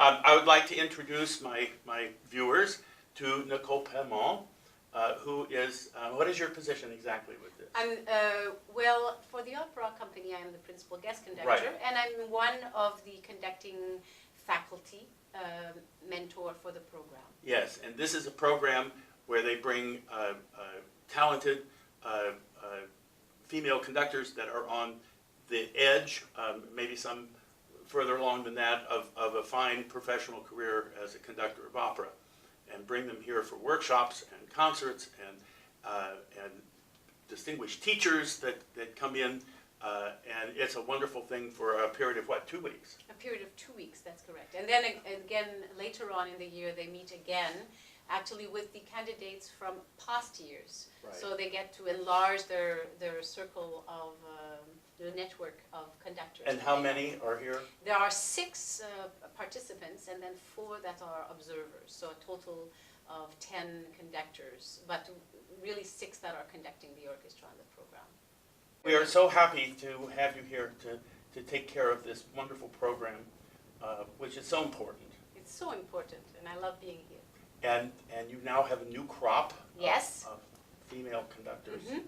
I would like to introduce my viewers to Nicole Paiement, who is, what is your position exactly with this? Well, for the opera company, I'm the principal guest conductor, Right. and I'm one of the conducting faculty mentor for the program. Yes, and this is a program where they bring talented female conductors that are on the edge, maybe some further along than that, of a fine professional career as a conductor of opera, and bring them here for workshops and concerts and distinguished teachers that come in, and it's a wonderful thing for a period of, what, 2 weeks? A period of 2 weeks, that's correct. And then again, later on in the year, they meet again, actually with the candidates from past years. Right. So they get to enlarge their circle of the network of conductors. And how many are here? There are 6 participants and then 4 that are observers, so a total of 10 conductors, but really 6 that are conducting the orchestra in the program. We are so happy to have you here to take care of this wonderful program, which is so important. It's so important, and I love being here. And you now have a new crop Yes. of female conductors, Mhm.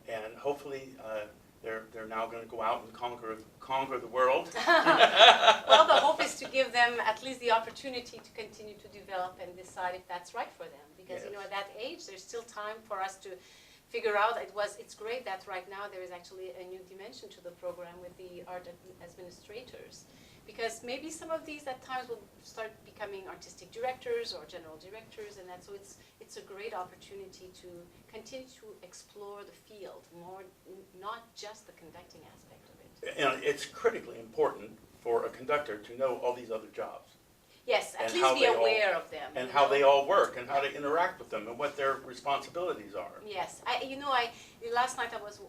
And hopefully they're now going to go out and conquer the world. Well, the hope is to give them at least the opportunity to continue to develop and decide if that's right for them. Because, Yes. at that age, there's still time for us to figure out. It's great that right now there is actually a new dimension to the program with the art administrators. Because maybe some of these at times will start becoming artistic directors or general directors, and so it's a great opportunity to continue to explore the field more, not just the conducting aspect of it. And it's critically important for a conductor to know all these other jobs. Yes, at And least how be they all- aware of them. And how they all work, and how to interact with them, and what their responsibilities are. Yes, last night I was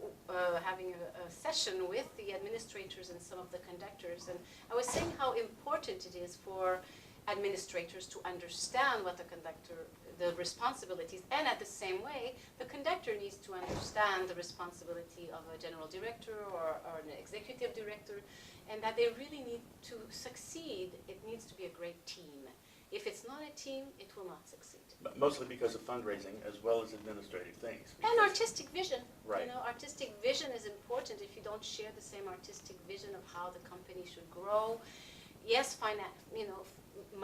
having a session with the administrators and some of the conductors, and I was saying how important it is for administrators to understand what the responsibilities, and at the same way, the conductor needs to understand the responsibility of a general director or an executive director, and that they really need to succeed. It needs to be a great team. If it's not a team, it will not succeed. But mostly because of fundraising as well as administrative things. And artistic vision. Right. Artistic vision is important if you don't share the same artistic vision of how the company should grow. Yes,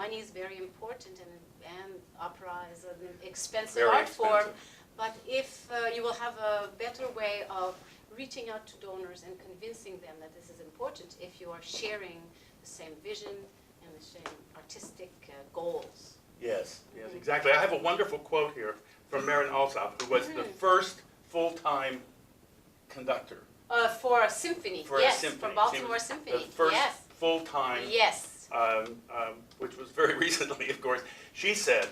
money is very important, and opera is an expensive Very art form. expensive. But if you will have a better way of reaching out to donors and convincing them that this is important, if you are sharing the same vision and the same artistic goals. Yes, exactly. I have a wonderful quote here from Marin Alsop, who was the first full-time conductor. For a symphony, For a yes, symphony. for Baltimore She was Symphony, the first yes. full-time, Yes. which was very recently, of course. She said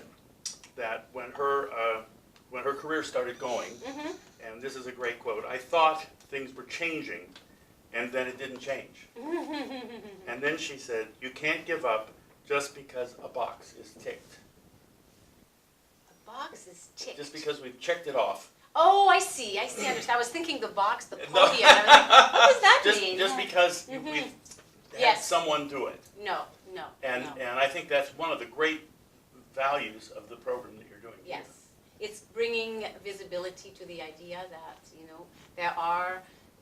that when her career started going, Mm-hmm. and this is a great quote, "I thought things were changing, and then it didn't change." And then she said, "You can't give up just because a box is ticked. The box is ticked. Just because we've checked it off. Oh, I see, understand. I was thinking the box, the podium. I was like, what does that mean? Just because Mhm. we've had Yes. someone do it." No. And no. I think that's one of the great values of the program that you're doing Yes. here. It's bringing visibility to the idea that,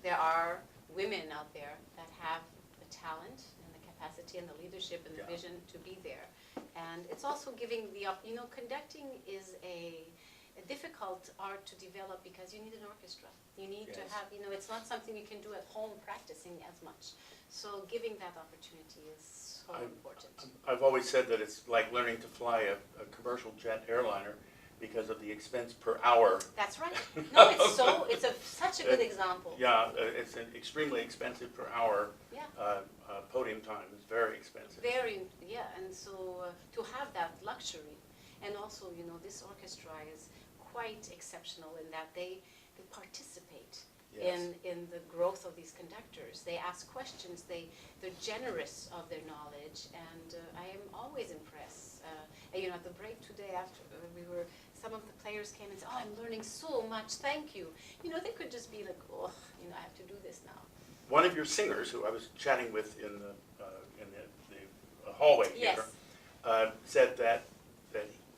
there are women out there that have the talent and the capacity and the leadership and the Yeah. vision to be there. And it's also giving conducting is a difficult art to develop because you need an orchestra. You need to Yes. have, it's not something you can do at home practicing as much. So giving that opportunity is so important. I've always said that it's like learning to fly a commercial jet airliner because of the expense per hour. That's right. No, it's such a good example. Yeah, it's an extremely expensive per hour. Yeah. Podium time is very expensive. And so to have that luxury, and also, this orchestra is quite exceptional in that they participate Yes. in the growth of these conductors. They ask questions, they're generous of their knowledge, and I am always impressed. At the break today, after some of the players came and said, "Oh, I'm learning so much, thank you." They could just be like, "Oh, I have to do this now." One of your singers, who I was chatting with in the hallway here, Yes. said that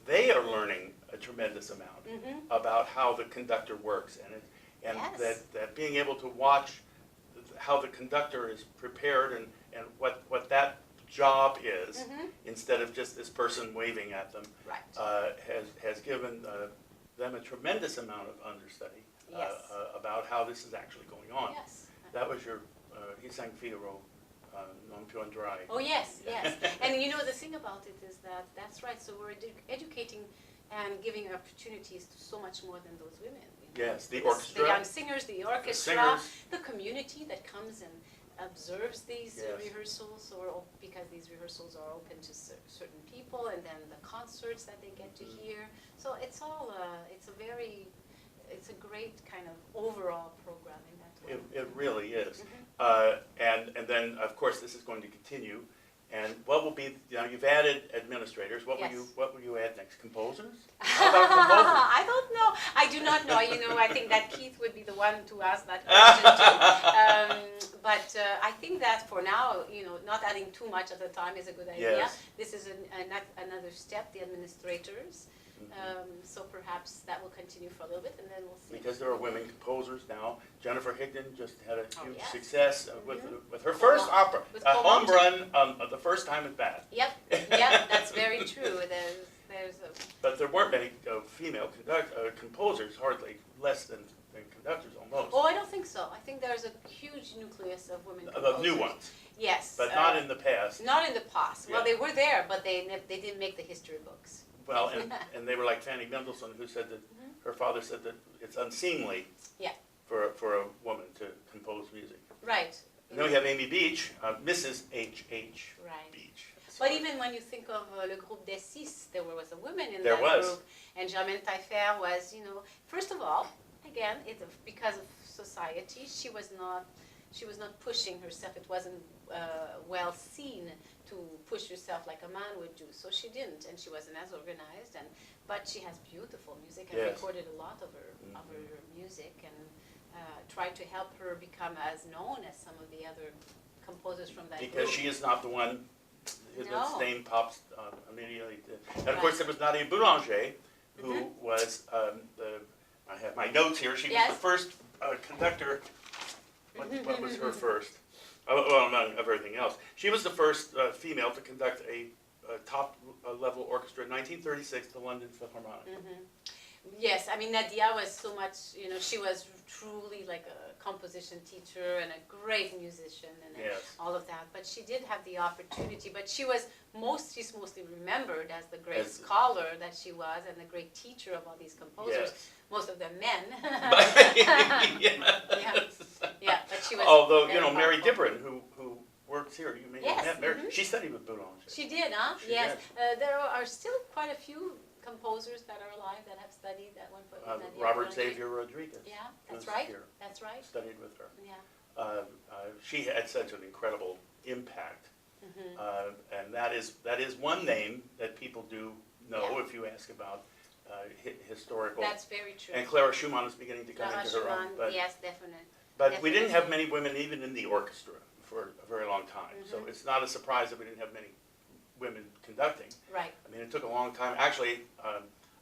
they are learning a tremendous amount about how the conductor works, and Yes. that being able to watch how the conductor is prepared and what that job is, instead of just this person waving at them, Right. has given them a tremendous amount of understudy Yes. about how this is actually going on. Yes. That was your, he sang Figaro, Non più andrai. Oh, yes, yes. And you know, the thing about it is that that's right. So we're educating and giving opportunities to so much more than those women. You know? Yes, the orchestra. The young singers, the orchestra, singers. the community that comes and observes these Yes. rehearsals, or because these rehearsals are open to certain people, and then the concerts that they get to hear. So it's all, it's a great kind of overall program in that way. It really is. And then, of course, this is going to continue. And what will be, you've added administrators. What Yes. will you add next? Composers? How about composers? I don't know. I do not know. You know, I think that Keith would be the one to ask that question too. But I think that for now, you know, not adding too much at a time is a good idea. Yes. This is another step, the administrators. So perhaps that will continue for a little bit, and then we'll see. Because there are women composers now. Jennifer Higdon just had a huge yes. success with her first opera. With A home Colombo. run the first time is bad. Yep, yep, that's very true. There's a But there weren't many female composers, hardly, less than conductors almost. Oh, I don't think so. I think there's a huge nucleus of women composers. The new ones, Yes. but not in the past. Not in the past. Well, Yeah. they were there, but they didn't make the history books. Well, and they were like Fanny Mendelssohn, who said that her father said that it's unseemly Yeah. for a woman to compose music. Right. And then we have Amy Beach, Mrs. H.H. Right. Beach. But even when you think of Le Groupe des Six, there was a woman in There that was. group. And Germaine Taillefer was, you know, first of all, again, because of society, she was not pushing herself. It wasn't well seen to push herself like a man would do. So she didn't, and she wasn't as organized. But she has beautiful music. I Yes. recorded a lot of her music, and tried to help her become as known as some of the other composers from that Because group. she is not the one, his No. name pops immediately. And of course, there was Nadia Boulanger, who was, I have my notes here, she was Yes. the first conductor. What was her first? Well, among everything else. She was the first female to conduct a top level orchestra in 1936, the London Philharmonic. Yes, I mean, Nadia was so much, you know, she was truly like a composition teacher and a great musician and Yes. all of that. But she did have the opportunity, but she's mostly remembered as the great As- scholar that she was and the great teacher of all these composers, Yes. most of them men. Yes. Yeah, but she was Although, very you know, Mary powerful. Dibrin, who works here, you may Yes, have met Mary, she studied with Boulanger. She did, huh? She Yes. did. There are still quite a few composers that are alive that have studied at one point with Nadia Robert Boulanger. Xavier Rodriguez. Yeah, that's was right. here, That's right. studied with her. Yeah. She had such an incredible impact. And that is one name that people do know Yeah. if you ask about historical. That's very true. And Clara Schumann is beginning to come Clara into her own. Schumann, yes, definitely. But we didn't have definitely. many women even in the orchestra for a very long time. So it's not a surprise that we didn't have many women conducting. Right. I mean, it took a long time. Actually,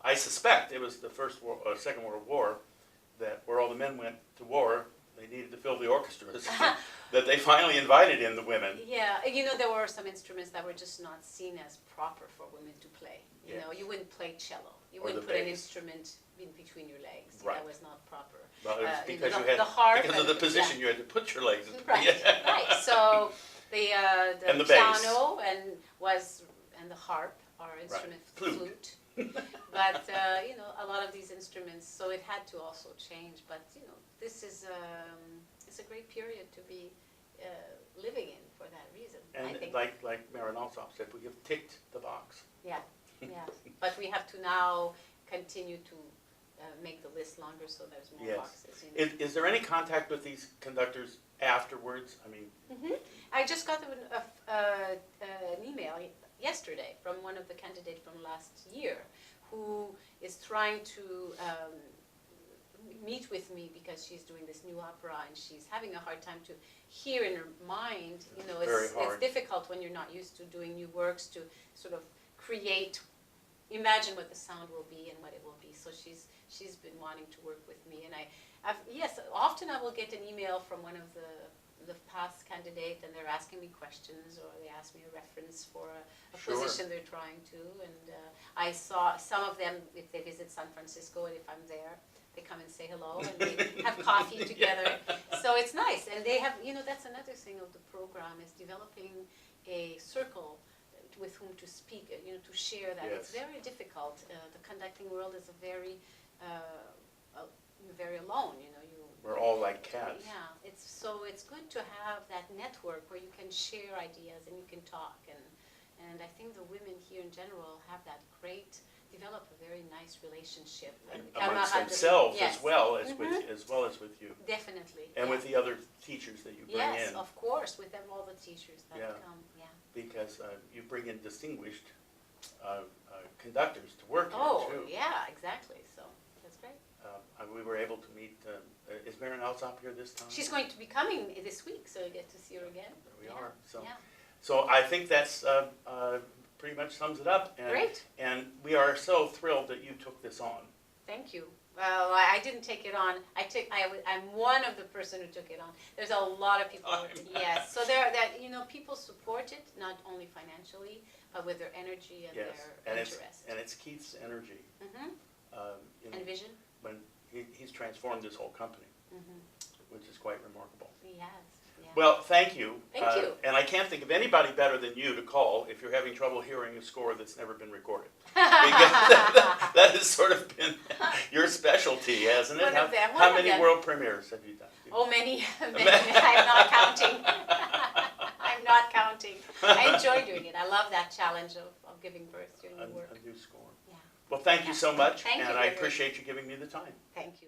I suspect it was the Second World War that where all the men went to war, they needed to fill the orchestras, that they finally invited in the women. Yeah, you know, there were some instruments that were just not seen as proper for women to play. You Yeah. know, you wouldn't play cello. You Or wouldn't the put an bass. instrument in between your legs. Right. That was not proper. Well, it was you because know, you had, the harp because of and- the position, you had to put your legs in. Right, Yeah. right. So the And the bass. piano and the harp are instrument Flute. But you know, a lot of these instruments, so it had to also change. But you know, this is it's a great period to be living in for that reason. I And think. like Marin Alsop said, we have ticked the box. Yeah, yeah. But we have to now continue to make the list longer, so there's more Yes. boxes. You know. Is there any contact with these conductors afterwards? I mean, I just got an email yesterday from one of the candidates from last year who is trying to meet with me because she's doing this new opera and she's having a hard time to hear in her mind. You know, Very it's hard. difficult when you're not used to doing new works to sort of imagine what the sound will be and what it will be. So she's been wanting to work with me, and yes, often I will get an email from one of the past candidate, and they're asking me questions, or they ask me a reference for a Sure. position they're trying to. And I saw some of them, if they visit San Francisco, and if I'm there, they come and say hello, and we have coffee together. So it's nice, and they have, that's another thing of the program, is developing a circle with whom to speak, to share that. Yes. It's very difficult. The conducting world is very alone, We're all like cats. Yeah, it's good to have that network where you can share ideas and you can talk, and I think the women here in general have that develop a very nice relationship. And amongst themselves as well as with you. Definitely. And with the other teachers that you bring in. Yes, of course, with all the teachers that come, Because you bring in distinguished conductors to work here too. Oh, yeah, exactly, so that's great. We were able to meet, is Maren Alsop here this time? She's going to be coming this week, so you get to see her again. There we are. Yeah. So I think that's pretty much sums it up. And, Great. And we are so thrilled that you took this on. Thank you. Well, I didn't take it on. I'm one of the person who took it on. There's a lot of people. Yes. So people support it, not only financially, but with their energy and their interest. And it's Keith's energy. And vision. When he's transformed this whole company, which is quite remarkable. He has. Yeah. Well, thank you. Thank you. And I can't think of anybody better than you to call if you're having trouble hearing a score that's never been recorded. Because that has sort of been your specialty, hasn't it? One of them. How many world premieres have you done? Oh, many. I'm not counting. I'm not counting. I enjoy doing it. I love that challenge of giving birth to a new work. A new score. Yeah. Well, thank you so much, Thank you, and I Gregory. appreciate you giving me the time. Thank you.